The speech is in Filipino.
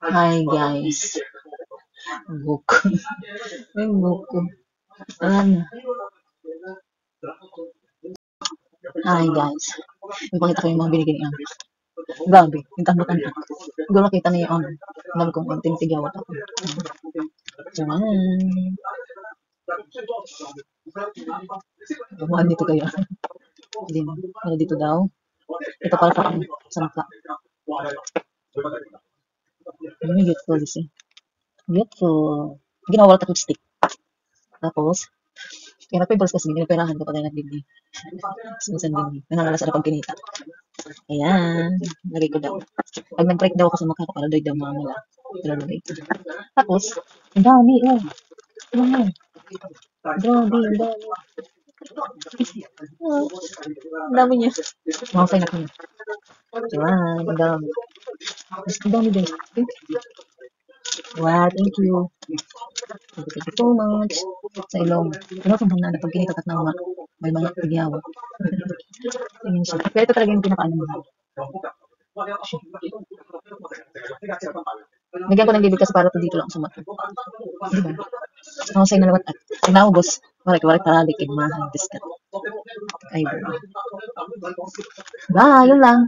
Hi guys. Buko. May buko. Ayan. Hi guys. Ipakita ko yung mga binigay niya. Grabe. Yung tambukan ko. Siguro nakita niya yung alam kong konting tigawat ako. Diyan. Buwan dito kayo. Hindi na. Ano dito daw? Ito para sa akin. Sa maka. Ano beautiful this eh. Beautiful. Ginawa wala takip stick. Tapos, kaya nagpibols kasi pinaperahan ko pag nagbibigay. Sumusan din. Nangangalas na pag kinita. Ayan. Lagay ko daw. Pag nag-break daw ako sa mukha ko, para daw mamula. Ilalagay ko. Tapos, ang dami oh. Ano? Grabe, ang dami. Oh, ang dami niya. Mahusay na ko na. Ayan, ang dami. Mas ang dami din. Wow, thank you. Thank you so much. Sa ilong. Ano itong handa na pag kinitatat na mga may mga tigyawa. Tingin siya. Pero ito talaga yung pinaka-ano mahal. Bigyan ko ng bibig kasi para to dito lang sa mata. Diba? Ako sa'yo nalawat at pag naubos, warik-warik taralik, mahal, diskat. Ay, bye, yun lang.